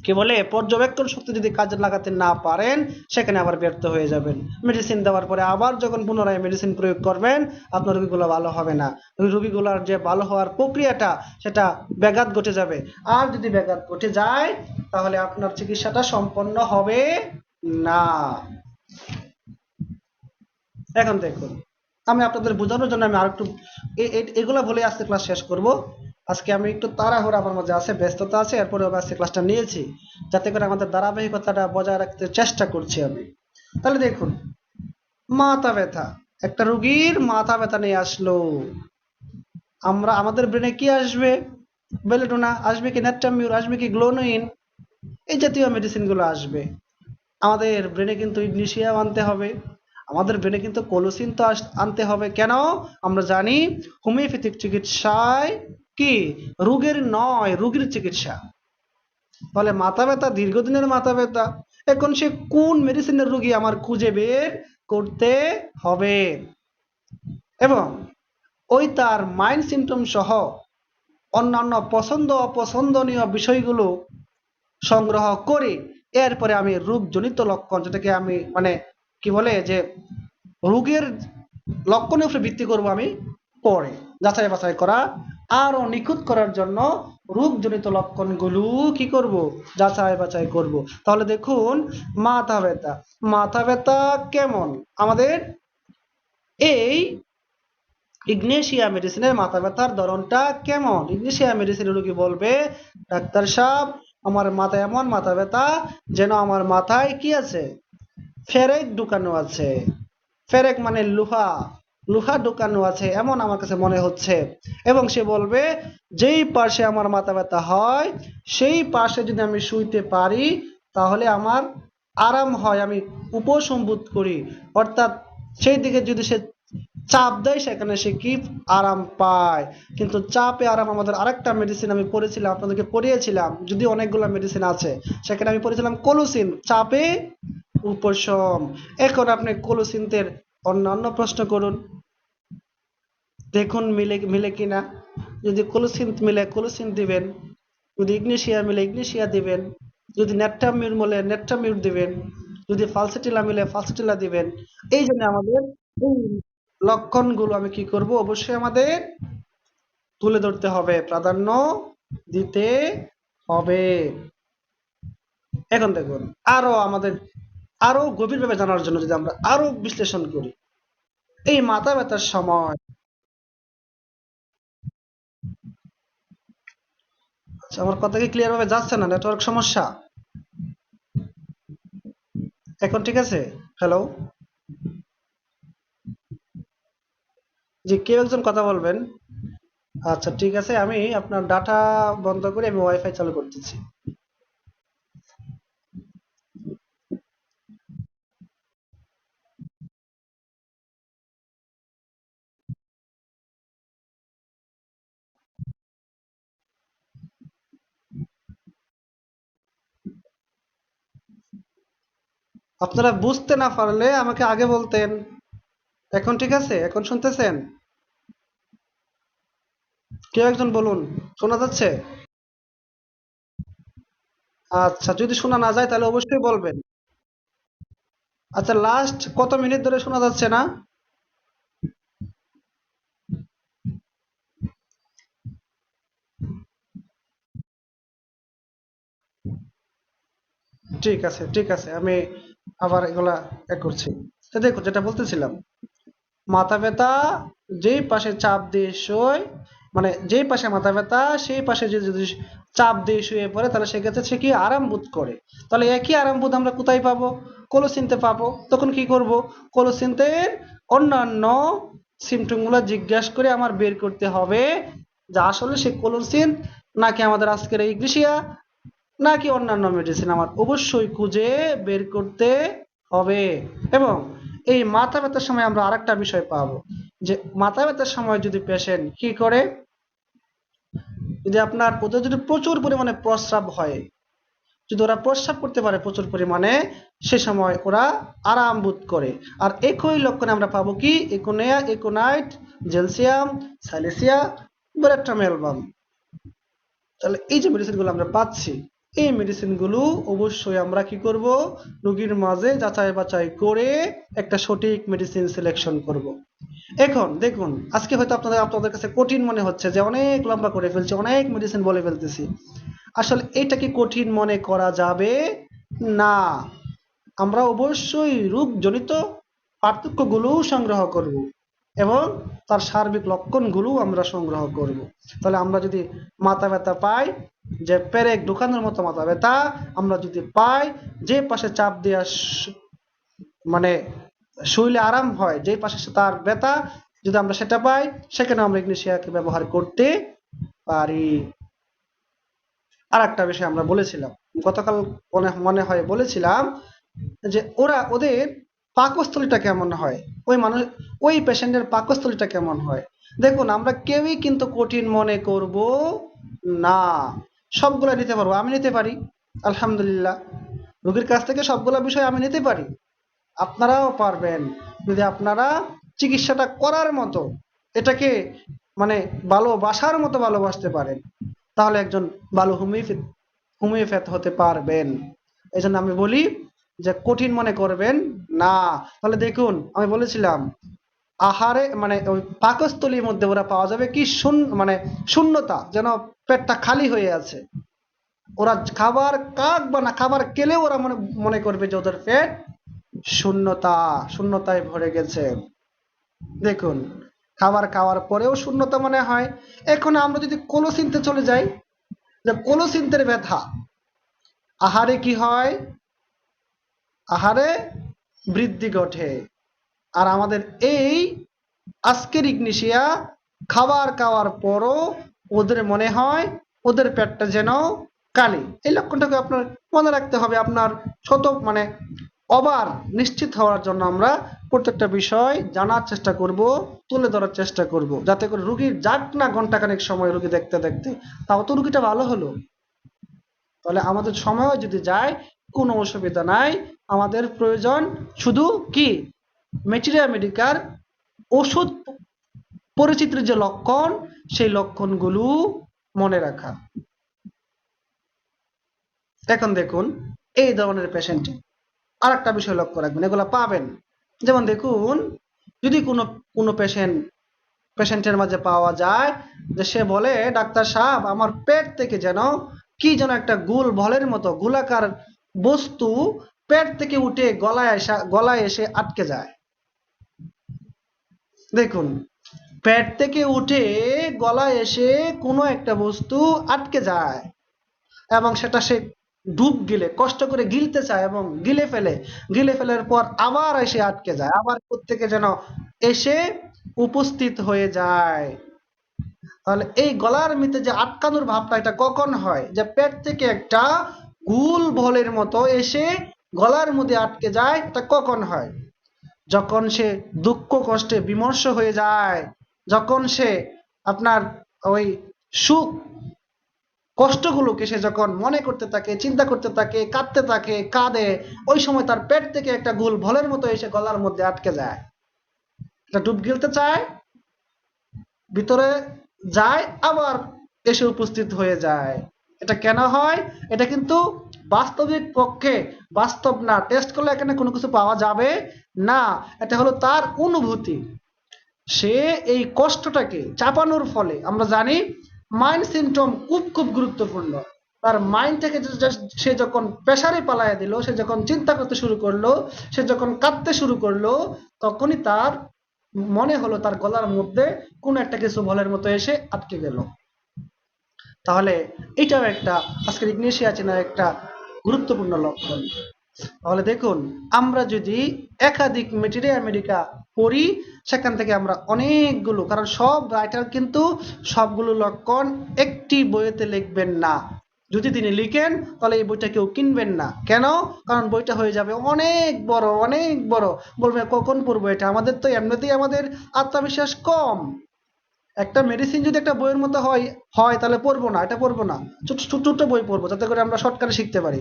কি বলে পর্যবেক্ষণ শক্তি যদি কাজে লাগাতে না পারেন, সেখানে আবার ব্যর্থ হয়ে যাবেন। মেডিসিন দেওয়ার পরে আবার যখন পুনরায় মেডিসিন প্রয়োগ করবেন, আপনার রোগীগুলো ভালো হবে না, ওই রোগীগুলোর যে ভালো হওয়ার প্রক্রিয়াটা সেটা ব্যাঘাত ঘটে যাবে। আর যদি ব্যাঘাত ঘটে যায়, তাহলে আপনার চিকিৎসাটা সম্পন্ন হবে না। এখন দেখুন, আমি আপনাদের বোঝানোর জন্য আমি আরেকটু এগুলা বলে আজকে ক্লাস শেষ করব। আজকে আমি একটু তাড়াহুড়া আমার মাঝে আছে, ব্যস্ততা আছে, এরপরে আমি আজকে ক্লাসটা নিয়েছি যাতে করে আমাদের ধারাবাহিকতাটা বজায় রাখতে চেষ্টা করছি আমি। তাহলে দেখুন, মাথা ব্যথা, একটা রুগীর মাথা ব্যথা নিয়ে আসলো, আমরা আমাদের ব্রেনে কি আসবে? বেলেডোনা আসবে, কি ন্যাট্রামিউর আসবে, কি গ্লোনোইন, এই জাতীয় মেডিসিন গুলো আসবে। আমাদের ব্রেনে কিন্তু ইগনিশিয়াম আনতে হবে, আমাদের ব্রেনে কিন্তু কোলোসিন তো আনতে হবে। কেন? আমরা জানি হোমিওপ্যাথিক চিকিৎসায় কি রোগের নয়, রোগীর চিকিৎসা। তাহলে মাথা ব্যথা, দীর্ঘদিনের মাথা ব্যথা, এখন সে কোন মেডিসিনের রোগী আমার খুঁজে বের করতে হবে, এবং ওই তার মাইন্ড সিমটম সহ অন্যান্য পছন্দ অপছন্দনীয় বিষয়গুলো সংগ্রহ করে এরপরে আমি রোগজনিত লক্ষণ, যেটাকে আমি মানে কি বলে যে রোগের লক্ষণের উপরে ভিত্তি করব আমি পরে যাচাই বাছাই করা, আরো নিখুঁত করার জন্য রোগজনিত লক্ষণগুলো কি করব, যাচাই বাছাই করব। তাহলে দেখুন, মাথা ব্যথা, মাথা ব্যথা কেমন আমাদের এই ইগনেশিয়া মেডিসিনের মাথা ব্যথার ধরনটা কেমন? ইগনেশিয়া মেডিসিনের রোগী বলবে, ডাক্তার সাহেব আমার মাথায় এমন মাথা ব্যথা যেন আমার মাথায় কি আছে, ফেরেক ঢুকানো আছে। ফেরেক মানে লোহা, লোহা ঢুকানো আছে এমন আমার কাছে মনে হচ্ছে। এবং সে বলবে, যেই পাশে আমার মাথা ব্যথা হয় সেই পাশে যদি আমি শুইতে পারি তাহলে আমার আরাম হয়, আমি উপশম বোধ করি। অর্থাৎ সেই দিকে যদি সে চাপ দেয় সেখানে সে কি আরাম পায়। কিন্তু চাপে আরাম আমাদের আরেকটা মেডিসিন আমি পড়েছিলাম, আপনাদেরকে পড়িয়েছিলাম, যদি অনেকগুলো মেডিসিন আছে, সেখানে আমি পড়েছিলাম কোলোসিন, চাপে উপশম। এখন আপনি কোলোসিনদের অন্যান্য প্রশ্ন করুন, দেখুন মিলে মিলে কিনা। যদি কোলোসিন মিলে কোলোসিন দিবেন, যদি ইগনেশিয়া মিলে ইগনেশিয়া দিবেন, যদি নেট্রামিউর মিলে নেট্রামিউর দিবেন, যদি ফালসেটিলা মিলে ফালসেটিলা দিবেন। এই জন্য আমাদের এই লক্ষণগুলো আমি কি করব, অবশ্যই আমাদের তুলে ধরতে হবে, প্রাধান্য দিতে হবে। এখন দেখুন, আরো আমাদের আরো গভীরভাবে জানার জন্য যদি আমরা আরো বিশ্লেষণ করি, এই মাথা ব্যথার সময়, আচ্ছা, আমার কথা কি ক্লিয়ার ভাবে যাচ্ছে না? নেটওয়ার্ক সমস্যা? এখন ঠিক আছে? হ্যালো, জি, কেউ একজন কথা বলবেন? আচ্ছা ঠিক আছে, আমি আপনার ডাটা বন্ধ করে আমি ওয়াইফাই চালু করতেছি। আপনারা বুঝতে না পারলে আমাকে আগে বলতেন। এখন ঠিক আছে? এখন শুনতেছেন? কেউ একজন বলুন, শোনা যাচ্ছে? আচ্ছা, যদি শোনা না যায় তাহলে অবশ্যই বলবেন। আচ্ছা, লাস্ট কত মিনিট ধরে শোনা যাচ্ছে না? ঠিক আছে, ঠিক আছে, আমি আবার এগুলা করছি। তো দেখো, যেটা বলতেছিলাম, মাথা ব্যথা যেই পাশে চাপ দিয়ে শোয়, মানে যেই পাশে মাথা ব্যথা সেই পাশে যদি চাপ দিয়ে শুয়ে পড়ে তাহলে সেক্ষেত্রে সে কি আরাম বোধ করে। তাহলে একই আরাম বোধ আমরা কোথায় পাবো? কোলোসিনতে পাবো। তখন কি করব, কোলোসিনদের অন্যান্য সিমটম গুলো জিজ্ঞাসা করে আমার বের করতে হবে যে আসলে সে কোলোসিন নাকি আমাদের আজকের এই গ্রিসিয়া নাকি অন্যান্য মেডিসিন, আমার অবশ্যই খুঁজে বের করতে হবে। এবং এই মাথা ব্যথার সময় আমরা আরেকটা বিষয় পাবো, যে মাথা ব্যথার সময় যদি পেশেন্ট কি করে, যদি আপনার ওদের যদি প্রচুর পরিমাণে প্রস্রাব হয়, যদি ওরা প্রস্রাব করতে পারে প্রচুর পরিমাণে, সে সময় ওরা আরাম বোধ করে। আর একই লক্ষণে আমরা পাবো কি একোনিয়া, একোনাইট, জেলসিয়াম, সাইলেসিয়া, বেরাট্রামেলবাম। তাহলে এই যে মেডিসিনগুলো আমরা পাচ্ছি, এই মেডিসিনগুলো অবশ্যই আমরা কি করব, রোগীর মাঝে যাচাই বাছাই করে একটা সঠিক মেডিসিন সিলেকশন করব। এখন দেখুন, আজকে হয়তো আপনাদের আপনাদের কাছে কঠিন মনে হচ্ছে যে অনেক লম্বা করে ফেলছি, অনেক মেডিসিন বলে ফেলতেছি। আসলে এটা কি কঠিন মনে করা যাবে না। আমরা অবশ্যই রোগজনিত পার্থক্যগুলো সংগ্রহ করব। এবং তার সার্বিক লক্ষণগুলো আমরা সংগ্রহ করব। তাহলে আমরা যদি মাথা ব্যথা পাই, যে পেরেক ঢুকানোর মতো মাথা ব্যথা আমরা যদি পাই, যে পাশে চাপ দেওয়া মানে শরীরে আরাম হয়, যে পাশে তার ব্যথা যদি আমরা সেটা পাই, সেখানে আমরা ইগনেশিয়াকে ব্যবহার করতে পারি। আর একটা বিষয় আমরা বলেছিলাম গতকাল, মনে হয় বলেছিলাম, যে ওদের পাকস্থলীটা কেমন হয়, ওই মানুষ, ওই পেশেন্টের পাকস্থলীটা কেমন হয়। দেখুন, আমরা কেউই কিন্তু কঠিন মনে করব না, সবগুলা নিতে পারবো। আমি নিতে পারি, আলহামদুলিল্লাহ, রোগীর কাছ থেকে সবগুলা বিষয় আমি নিতে পারি, আপনারাও পারবেন, যদি আপনারা চিকিৎসাটা করার মতো, এটাকে মানে ভালোবাসার মতো ভালোবাসতে পারেন, তাহলে একজন ভালো হোমিওপ্যাথ হতে পারবেন। এই জন্য আমি বলি যে কঠিন মনে করবেন না। তাহলে দেখুন, আমি বলেছিলাম আহারে মানে ওই পাকস্থলীর মধ্যে ওরা পাওয়া যাবে কি মানে শূন্যতা, যেন পেটটা খালি হয়ে আছে। ওরা খাবার কাক বা না খাবার খেলেও ওরা মনে মনে করবে যে ওদের পেট শূন্যতায় ভরে গেছে। দেখুন, খাবার খাওয়ার পরেও শূন্যতা মনে হয়। এখন আমরা যদি কোলোসিনতে চলে যাই, যে কোলোসিন্তের ব্যথা, আহারে কি হয়, আহারে বৃদ্ধি ঘটে। আর আমাদের এই আজকের ইগনিশিয়া খাবার খাওয়ার পরও ওদের মনে হয় ওদের পেটটা যেন কালি। এই লক্ষণটাকে আপনার মনে রাখতে হবে। আপনার শত মানে অবার নিশ্চিত হওয়ার জন্য আমরা প্রত্যেকটা বিষয় জানার চেষ্টা করব, তুলে ধরার চেষ্টা করব, যাতে করে রুগীর যাক না ঘন্টাখানেক সময় রুগী দেখতে দেখতে, তাও তো রুগীটা ভালো হলো। তাহলে আমাদের সময়ও যদি যায় কোনো অসুবিধা নাই। আমাদের প্রয়োজন শুধু কি, ম্যাটেরিয়া মেডিকার ওষুধ পরিচিতির যে লক্ষণ, সেই লক্ষণগুলো মনে রাখা। এখন দেখুন, এই ধরনের পেশেন্ট আর একটা বিষয় লক্ষ্য রাখবেন, এগুলা পাবেন। যেমন দেখুন, যদি কোনো কোনো পেশেন্টের মাঝে পাওয়া যায় যে সে বলে, ডাক্তার সাহেব আমার পেট থেকে যেন কি যেন একটা গোল বলের মতো গোলাকার বস্তু পেট থেকে উঠে গলায় এসে আটকে যায়। দেখুন, পেট থেকে উঠে গলায় এসে কোনো একটা বস্তু আটকে যায়, এবং সেটা সে ডুব গিলে কষ্ট করে গিলতে চায় এবং গিলে ফেলার পর আবার এসে আটকে যায়, আবার কোত্থেকে যেন এসে উপস্থিত হয়ে যায়। তাহলে এই গলার মধ্যে যে আটকানোর ভাবটা, এটা কখন হয়, যে পেট থেকে একটা গুল বলের মতো এসে গলার মধ্যে আটকে যায়, এটা কখন হয়, যখন সে দুঃখ কষ্টে বিমর্ষ হয়ে যায়, যখন সে আপনার ওই সুখ কষ্টগুলোকে সে যখন মনে করতে থাকে, চিন্তা করতে থাকে, কাঁদতে থাকে, কাঁদে, ওই সময় তার পেট থেকে একটা গোল ভলের মতো এসে গলার মধ্যে আটকে যায়। এটা ডুব গিলতে চায়, ভিতরে যায়, আবার এসে উপস্থিত হয়ে যায়। এটা কেন হয়? এটা কিন্তু বাস্তবিক পক্ষে বাস্তব না, টেস্ট করলে এখানে কোনো কিছু পাওয়া যাবে না। এটা হলো তার অনুভূতি। সে এই কষ্টটাকে চাপানোর ফলে, আমরা জানি মাইন্ড সিমটম খুব খুব গুরুত্বপূর্ণ। তার মাইন্ডটাকে সে যখন প্রেসারে পালাইয়া দিল, সে যখন চিন্তা করতে শুরু করলো, সে যখন কাঁদতে শুরু করলো, তখনই তার মনে হলো তার গলার মধ্যে কোন একটা কিছু বলের মতো এসে আটকে গেল। তাহলে এটাও একটা আজকের ইগনেশিয়া চেনার একটা গুরুত্বপূর্ণ লক্ষণ। তাহলে দেখুন, আমরা যদি একাধিক ম্যাটেরিয়া মেডিকা পড়ি, সেখান থেকে আমরা অনেকগুলো, কারণ সব রাইটার কিন্তু সবগুলো লক্ষণ একটি বইতে লিখবেন না। যদি তিনি লিখেন তাহলে এই বইটা কেউ কিনবেন না। কেন? কারণ বইটা হয়ে যাবে অনেক বড়, অনেক বড়। বলবে কখন পড়বো এটা, আমাদের তো এমনিতেই আমাদের আত্মবিশ্বাস কম। একটা মেডিসিন যদি একটা বইয়ের মতো হয় হয় তাহলে পড়বো না, এটা পড়বো না, ছোট ছোট ছোট বই পড়বো, যাতে করে আমরা শর্টকাটে শিখতে পারি।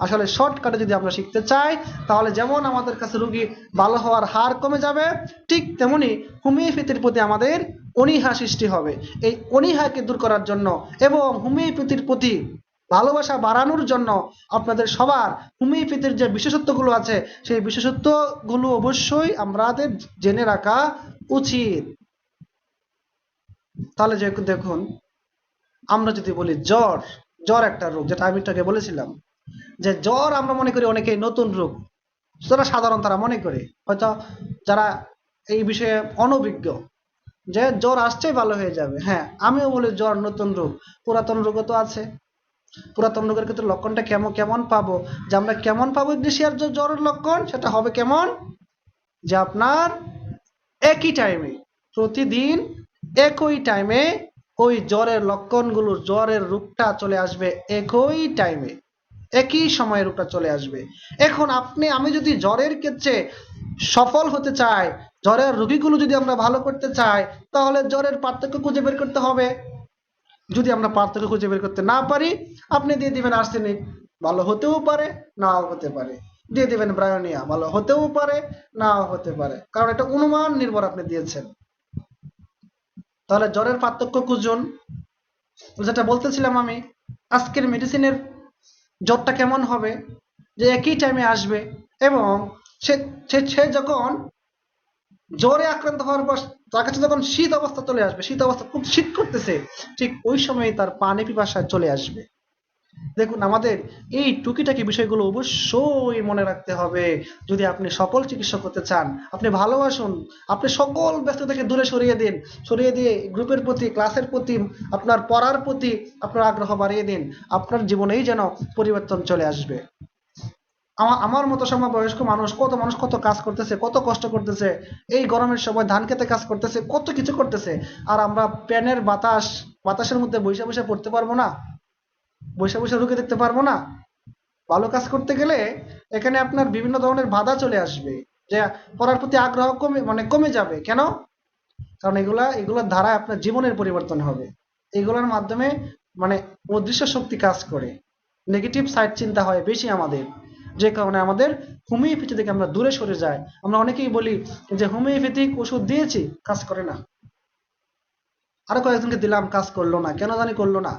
আসলে শর্টকাটে যদি আমরা শিখতে চাই, তাহলে যেমন আমাদের কাছে রোগী ভালো হওয়ার হার কমে যাবে, ঠিক তেমনি হোমিওপ্যাথির প্রতি আমাদের অনীহা সৃষ্টি হবে। এই অনীহাকে দূর করার জন্য এবং হোমিওপ্যাথির প্রতি ভালোবাসা বাড়ানোর জন্য আপনাদের সবার হোমিওপ্যাথির যে বিশেষত্বগুলো আছে, সেই বিশেষত্বগুলো অবশ্যই আমাদের জেনে রাখা উচিত। তাহলে যে দেখুন, আমরা যদি বলি জ্বর, জ্বর একটা রোগ, যেটা আমি একটু বলেছিলাম, যে জ্বর আমরা মনে করি অনেকেই নতুন রোগ, যারা সাধারণ তারা মনে করে, হয়তো যারা এই বিষয়ে অনভিজ্ঞ, যে জ্বর আসছেই ভালো হয়ে যাবে। হ্যাঁ, আমিও বলি জ্বর নতুন রোগ, পুরাতন রোগও তো আছে। পুরাতন রোগের ক্ষেত্রে লক্ষণটা কেমন কেমন পাবো, যে আমরা কেমন পাবো ইগনিশিয়ার জ্বরের লক্ষণ, সেটা হবে কেমন, যে আপনার একই টাইমে, প্রতিদিন একই টাইমে ওই জ্বরের লক্ষণগুলো, জ্বরের রূপটা চলে আসবে একই টাইমে, একই সময়ে রূপটা চলে আসবে। এখন আমি যদি জ্বরের ক্ষেত্রে সফল হতে চাই, জ্বরের রোগীগুলো যদি আমরা ভালো করতে চাই, তাহলে জ্বরের পার্থক্য খুঁজে বের করতে হবে। যদি আমরা পার্থক্য খুঁজে বের করতে না পারি, আপনি দিয়ে দিবেন আর্সেনিক, ভালো হতেও পারে নাও হতে পারে। দিয়ে দিবেন ব্রায়োনিয়া, ভালো হতেও পারে নাও হতে পারে, কারণ এটা অনুমান নির্ভর আপনি দিয়েছেন। তাহলে জ্বরের পার্থক্য খুঁজুন। যেটা বলতেছিলাম আমি, আজকের মেডিসিনের জ্বরটা কেমন হবে, যে একই টাইমে আসবে, এবং সে সে যখন জ্বরে আক্রান্ত হওয়ার পর তার কাছে যখন শীত অবস্থা চলে আসবে, শীত অবস্থা খুব শীত করতেছে, ঠিক ওই সময় তার পানি পিপাসায় চলে আসবে। দেখুন, আমাদের এই টুকিটাকি বিষয়গুলো অবশ্যই মনে রাখতে হবে যদি আপনি সফল চিকিৎসক হতে চান। আপনি ভালোবাসুন, আপনি সকল ব্যস্ত থেকে দূরে সরিয়ে দিন, সরিয়ে দিয়ে গ্রুপের প্রতি, ক্লাসের প্রতি, আপনার পড়ার প্রতি আপনার আগ্রহ বাড়িয়ে দিন। আপনার জীবনেই যেন পরিবর্তন চলে আসবে। আমার মতো সমবয়স্ক মানুষ, কত মানুষ কত কাজ করতেছে, কত কষ্ট করতেছে, এই গরমের সময় ধান খেতে কাজ করতেছে, কত কিছু করতেছে, আর আমরা প্যানের বাতাসের মধ্যে বসে বসে পড়তে পারবো না, বসে বসে রুখে দেখতে পারবো না। ভালো কাজ করতে গেলে এখানে আপনার বিভিন্ন ধরনের বাধা চলে আসবে, যে পড়ার প্রতি আগ্রহ কমে যাবে। কেন? কারণ এগুলোর দ্বারা আপনার জীবনের পরিবর্তন হবে। এগুলোর মাধ্যমে মানে অদৃশ্য শক্তি কাজ করে, নেগেটিভ সাইড চিন্তা হয় বেশি আমাদের, যে কারণে আমাদের হোমিওপ্যাথি থেকে আমরা দূরে সরে যাই। আমরা অনেকেই বলি যে হোমিওপ্যাথিক ওষুধ দিয়েছি, কাজ করে না, আরো কয়েকজনকে দিলাম, কাজ করলো না, কেন জানি করলো না।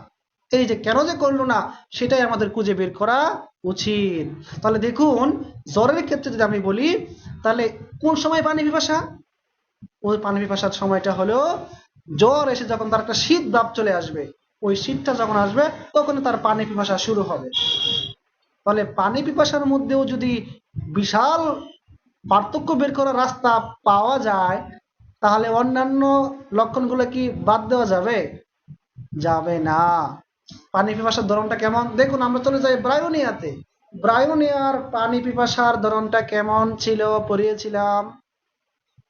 এই যে কেন যে করলো না, সেটাই আমাদের খুঁজে বের করা উচিত। তাহলে দেখুন, জ্বরের ক্ষেত্রে যদি আমি বলি, তাহলে কোন সময় পানি পিপাসা, ওই পানি পিপাসার সময়টা হলো জ্বর এসে যখন তার একটা শীত ভাব চলে আসবে, ওই শীতটা যখন আসবে তখন তার পানি পিপাসা শুরু হবে। তাহলে পানি পিপাসার মধ্যেও যদি বিশাল পার্থক্য বের করার রাস্তা পাওয়া যায়, তাহলে অন্যান্য লক্ষণগুলো কি বাদ দেওয়া যাবে? যাবে না। পানি পিপাসার ধরনটা কেমন দেখুন, আমরা চলে যাই ব্রায়োনিয়াতে। ব্রায়োনিয়ার পানি পিপাসার ধরনটা কেমন ছিল পড়িয়েছিলাম,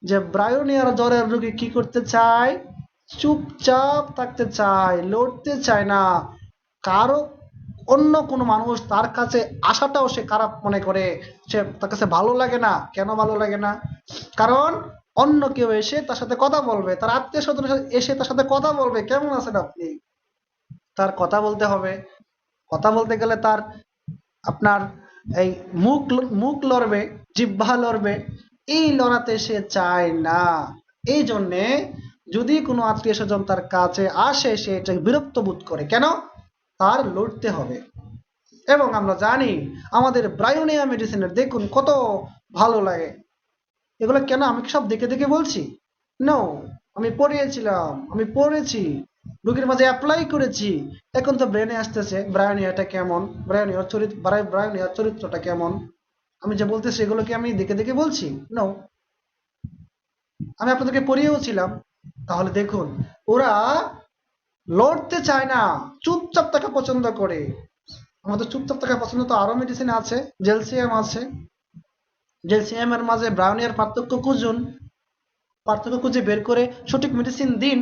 যে ব্রায়োনিয়ার জ্বরের রোগী কি করতে চায়, চুপচাপ থাকতে চায়, লড়তে চায় না। কারো অন্য কোনো মানুষ তার কাছে আসাটাও সে খারাপ মনে করে, তার কাছে ভালো লাগে না। কেন ভালো লাগে না? কারণ অন্য কেউ এসে তার সাথে কথা বলবে, তার আত্মীয় স্বজন এসে তার সাথে কথা বলবে, কেমন আছেন আপনি, তার কথা বলতে হবে। কথা বলতে গেলে তার আপনার এই মুখ লড়বে, জিহ্বা লড়বে, এই লড়াতে সে চায় না। এই জন্যে যদি কোনো আত্মীয় স্বজন তার কাছে আসে, সে এটা বিরক্ত বোধ করে। কেন? তার লড়তে হবে। এবং আমরা জানি আমাদের ব্রায়োনিয়া মেডিসিনের দেখুন কত ভালো লাগে। এগুলো কেন আমি সব দেখে দেখে বলছি? নো, আমি পড়িয়েছিলাম, আমি পড়েছি, রোগীর মাঝে অ্যাপ্লাই করেছি। এখন তো ব্রেনে আসতেছে ব্রায়োনিয়াটা কেমন, ব্রায়োনিয়ার চরিত্রটা কেমন। আমি যে বলতেছি এগুলো কি আমি দেখে দেখে বলছি? নো, আমি আপনাদেরকে পড়িয়েও ছিলাম। তাহলে দেখুন, ওরা লড়তে চায় না, চুপচাপ থাকা পছন্দ করে। আমাদের চুপচাপ থাকা পছন্দ তো আরো মেডিসিন আছে, জেলসিয়াম আছে। জেলসিয়াম এর মাঝে ব্রায়োনিয়ার পার্থক্য খুঁজুন, পার্থক্য খুঁজে বের করে সঠিক মেডিসিন দিন।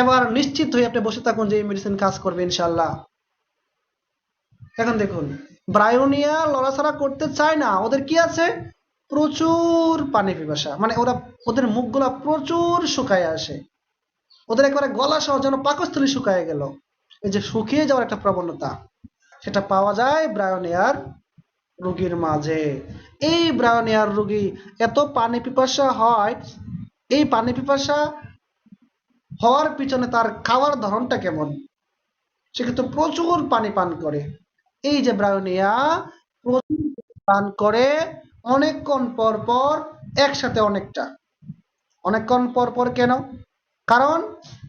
এবার নিশ্চিত হয়ে আপনি বসে থাকুন যে এই মেডিসিন কাজ করবে ইনশাল্লাহ। এখন দেখুন, ব্রায়োনিয়া লড়াছাড়া করতে চায় না, ওদের কি আছে, প্রচুর পানি পিপাসা, মানে ওদের মুখগুলা প্রচুর শুকায় আসে, ওদের একেবারে গলা সহ যেন পাকস্থলী শুকায় গেল। এই যে শুকিয়ে যাওয়ার একটা প্রবণতা, সেটা পাওয়া যায় ব্রায়োনিয়ার রোগীর মাঝে। এই ব্রায়োনিয়ার রোগী এত পানি পিপাসা হয়, এই পানি পিপাসা হওয়ার পিছনে তার খাওয়ার ধরনটা কেমন, সে কিন্তু প্রচুর পানি পান করে। এই যে ব্রায়োনিয়া প্রচুর পান করে, অনেকক্ষণ পর পর একসাথে অনেকক্ষণ পর পর। কেন? কারণ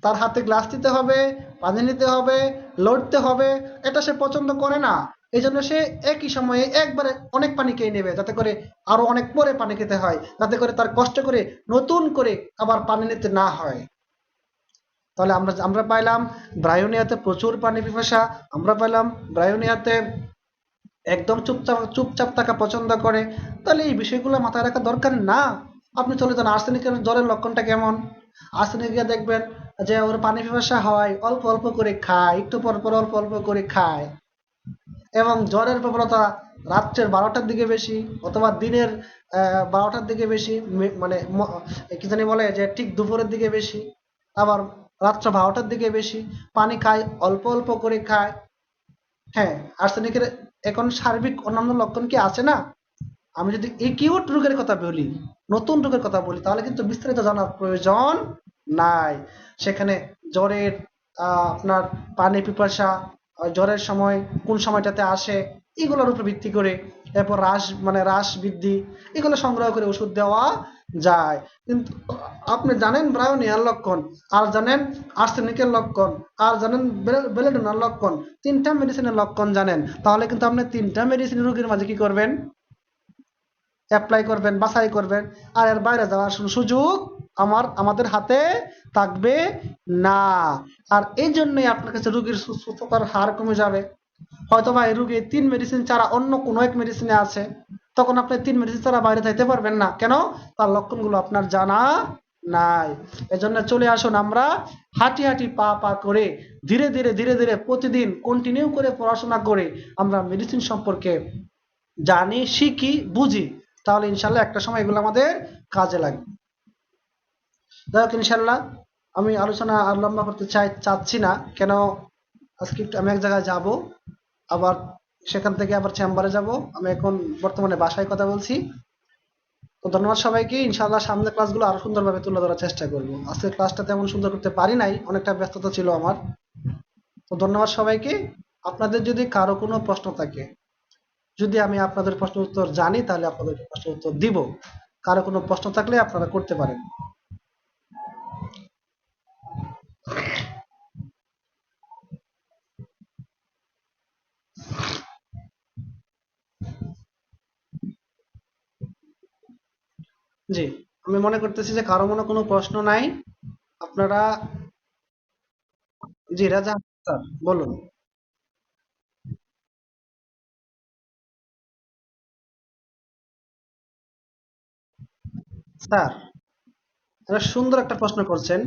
তার হাতে গ্লাস দিতে হবে, পানি নিতে হবে, লড়তে হবে, এটা সে পছন্দ করে না। এই জন্য সে একই সময়ে একবারে অনেক পানি খেয়ে নেবে, যাতে করে আরো অনেক পরে পানি খেতে হয়, যাতে করে তার কষ্ট করে নতুন করে আবার পানি নিতে না হয়। তাহলে আমরা আমরা পাইলাম ব্রায়োনিয়াতে প্রচুর পানি পিপাসা, আমরা পাইলাম ব্রায়োনিয়াতে একদম চুপচাপ চুপচাপ থাকা পছন্দ করে। তাহলে এই বিষয়গুলো মাথায় রাখা দরকার না? আপনি চলে যান আর্সেনিকের জ্বরের লক্ষণটা কেমন। আর্সেনিকে দেখবেন যে ওর পানি পিপাসা হয়, অল্প অল্প করে খায়, একটু পর পর অল্প অল্প করে খায়, এবং জ্বরের প্রবণতা রাত্রের 12টার দিকে বেশি, অথবা দিনের 12টার দিকে বেশি, মানে কি জানি বলে যে ঠিক দুপুরের দিকে বেশি, আবার রাত্র 12টার দিকে বেশি। পানি খায়, অল্প অল্প করে খায়। হ্যাঁ, আর্সেনিকের এখন সার্বিক অন্যান্য লক্ষণ কি আছে না? আমি যদি একিউট রোগের কথা বলি, নতুন রোগের কথা বলি, তাহলে কিন্তু বিস্তারিত জানার প্রয়োজন নাই। সেখানে জ্বরের আপনার পানি পিপাসা, জ্বরের সময় কোন সময়টাতে আসে, এগুলোর উপর ভিত্তি করে, এরপর হ্রাস বৃদ্ধি, এগুলো সংগ্রহ করে ওষুধ দেওয়া যায়। কিন্তু আপনি জানেন ব্রায়োনিয়ার লক্ষণ, আর জানেন আর্সেনিকের লক্ষণ, আর জানেন বেলেডোনার লক্ষণ, তিনটা মেডিসিনের লক্ষণ জানেন, তাহলে কিন্তু আপনি তিনটা মেডিসিন রোগীর মাঝে কি করবেন? অ্যাপ্লাই করবেন, বাছাই করবেন। আর এর বাইরে যাওয়ার সুযোগ আমাদের হাতে থাকবে না। আর এই জন্যই আপনার কাছে রোগীর সুস্থতার হার কমে যাবে। হয়তো বা এই রোগী 3 মেডিসিন ছাড়া অন্য কোনো এক মেডিসিনে আছে, তখন আপনি 3 মেডিসিন ছাড়া বাইরে যাইতে পারবেন না। কেন? তার লক্ষণগুলো আপনার জানা নাই। এজন্য চলে আসুন, আমরা হাঁটি হাঁটি পা পা করে ধীরে ধীরে ধীরে ধীরে প্রতিদিন কন্টিনিউ করে পড়াশোনা করে আমরা মেডিসিন সম্পর্কে জানি, শিখি, বুঝি। তাহলে ইনশাল্লাহ একটা সময় এগুলো আমাদের কাজে লাগবে। যাই হোক, ইনশাল্লাহ আমি আলোচনা আর লম্বা করতে চাচ্ছি না। কেন? আজকে একটু আমি এক জায়গায় যাব, আবার সেখান থেকে আবার চেম্বারে যাব। আমি এখন বর্তমানে বাসায় কথা বলছি। তো ধন্যবাদ সবাইকে। ইনশাআল্লাহ সামনের ক্লাসগুলো আরো সুন্দরভাবে তুলে ধরার চেষ্টা করব। আজকের ক্লাসটা তেমন সুন্দর করতে পারি নাই, অনেকটা ব্যস্ততা ছিল আমার। তো ধন্যবাদ সবাইকে। আপনাদের যদি কারো কোনো প্রশ্ন থাকে, যদি আমি আপনাদের প্রশ্নের উত্তর জানি, তাহলে আপনাদের প্রশ্নের উত্তর দিব। কারো কোনো প্রশ্ন থাকলে আপনারা করতে পারেন। জি, আমি মনে করতেছি যে কারো মনে কোনো প্রশ্ন নাই। আপনারা, জি রাজা স্যার বলুন। স্যার, এটা সুন্দর একটা প্রশ্ন করছেন।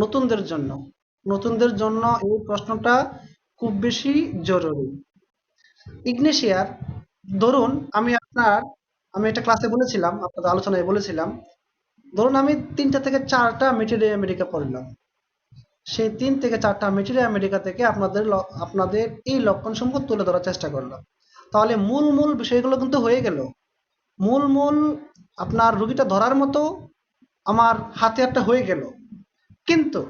নতুনদের জন্য, নতুনদের জন্য এই প্রশ্নটা খুব বেশি জরুরি। ইগনেশিয়ার, ধরুন আমি একটা ক্লাসে বলেছিলাম, আপনাদের আলোচনায় বলেছিলাম, ধরুন আমি 3টা থেকে 4টা মেটেরিয়া আমেরিকা পড়লাম। সেই 3 থেকে 4টা মেটেরিয়া আমেরিকা থেকে আপনাদের এই লক্ষণ সমূহ তুলে ধরার চেষ্টা করলাম। তাহলে মূল মূল বিষয়গুলো কিন্তু হয়ে গেল। মূল মূল আপনার রুগীটা ধরার মতো আমার হাতিয়ারটা হয়ে গেল। কিন্তু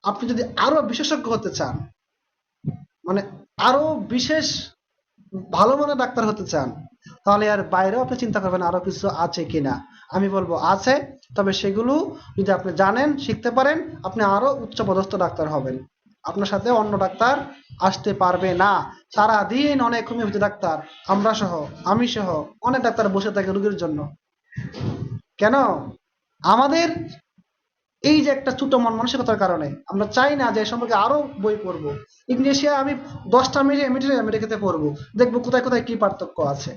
আপনি যদি আরো বিশেষজ্ঞ হতে চান, মানে আরো বিশেষ ভালো মানের ডাক্তার হতে চান, তাহলে আর বাইরেও আপনি চিন্তা করবেন আরো কিছু আছে কিনা। আমি বলবো আছে। তবে সেগুলো যদি আপনি জানেন, শিখতে পারেন, আপনি আরো উচ্চপদস্থ ডাক্তার হবেন। আপনার সাথে অন্য ডাক্তার আসতে পারবে না। সারাদিন অনেক হোমিওপ্যাথি ডাক্তার, আমরা সহ, আমি সহ অনেক ডাক্তার বসে থাকে রোগীর জন্য। কেন? আমাদের এই যে একটা ছোট মন মানসিকতার কারণে আমরা চাই না যে এ সম্পর্কে আরো বই পড়বো। ইংলিশে আমি 10টা মেটেরিয়াল আমেরিকাতে পড়বো, দেখবো কোথায় কোথায় কি পার্থক্য আছে।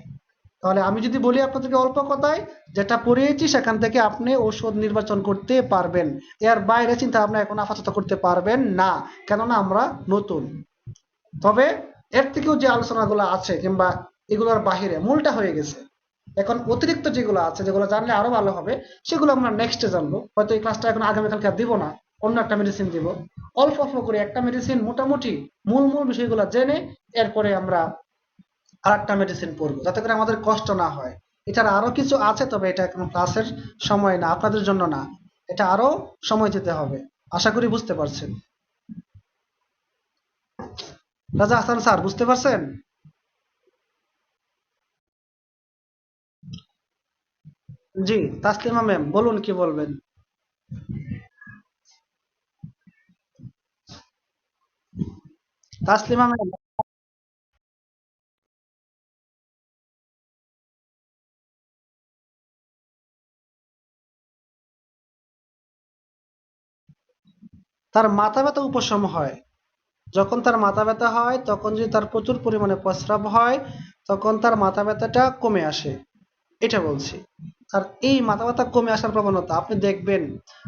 তাহলে আমি যদি বলি আপনাদেরকে অল্প কথায়, যেটা পড়িয়েছি সেখান থেকে আপনি ঔষধ নির্বাচন করতে পারবেন। এর বাইরে চিন্তা ভাবনা এখন আপাতত করতে পারবেন না, কেননা আমরা নতুন। তবে এর থেকেও যে আলোচনাগুলো আছে, কিংবা এগুলোর বাহিরে মূলটা হয়ে গেছে। এখন অতিরিক্ত যেগুলো আছে, যেগুলো জানলে আরো ভালো হবে, সেগুলো আমরা নেক্সটে জানবো। হয়তো এই ক্লাসটা এখন আগামীকালকে আর দিব না, অন্য একটা মেডিসিন দিব। অল্প অল্প করে একটা মেডিসিন মোটামুটি মূল মূল বিষয়গুলো জেনে এরপরে আমরা আর একটা মেডিসিন পড়বো, যাতে করে আমাদের কষ্ট না হয়। এছাড়া আরো কিছু আছে, তবে এটা এখন ক্লাসের সময় না, আপনাদের জন্য না। এটা আরো সময় দিতে হবে। আশা করি বুঝতে পারছেন। রাজা হাসান স্যার, বুঝতে পারছেন? জি, তাসলিমা ম্যাম বলুন, কি বলবেন? তাসলিমা ম্যাম। তার মাথা ব্যথা উপশম হয়। যখন তার মাথা ব্যথা হয় তখন যদি তার প্রচুর পরিমাণে প্রস্রাব হয় তখন তার মাথা ব্যথাটা কমে আসে, এটা বলছি। আর এই মাথা ব্যথা কমে আসার প্রবণতা আপনি দেখবেন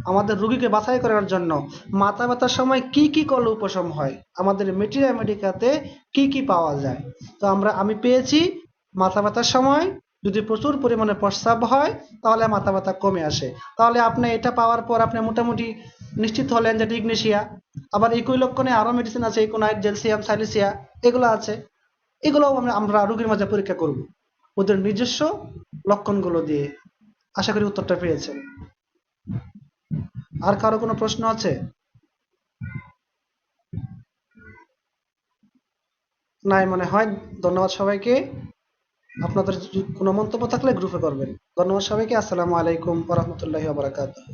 আমাদের রোগীকে বাছাই করার জন্য মাথা ব্যথার সময় কি কি করলে উপশম হয়, আমাদের মেটেরিয়া মেডিকাতে কি কি পাওয়া যায়। তো আমি পেয়েছি মাথা ব্যথার সময় যদি প্রচুর পরিমাণে প্রস্রাব হয় তাহলে মাথা ব্যথা কমে আসে। তাহলে আপনি এটা পাওয়ার পর আপনি মোটামুটি নিশ্চিত হলেন যে ডিগনেশিয়া। আবার একই লক্ষণে আরো মেডিসিন আছে, ইকোনাইট, জেলসিয়াম, সাইলিসিয়া, এগুলো আছে। এগুলোও আমরা রোগীর মাঝে পরীক্ষা করব ওদের নিজস্ব লক্ষণগুলো দিয়ে। আশা করি উত্তরটা পেয়েছেন। আর কারো কোনো প্রশ্ন আছে? নাই মনে হয়। ধন্যবাদ সবাইকে। আপনাদের যদি কোনো মন্তব্য থাকলে গ্রুপে করবেন। ধন্যবাদ সবাইকে। আসসালামু আলাইকুম ওয়া রাহমাতুল্লাহি ওয়া বারাকাতুহু।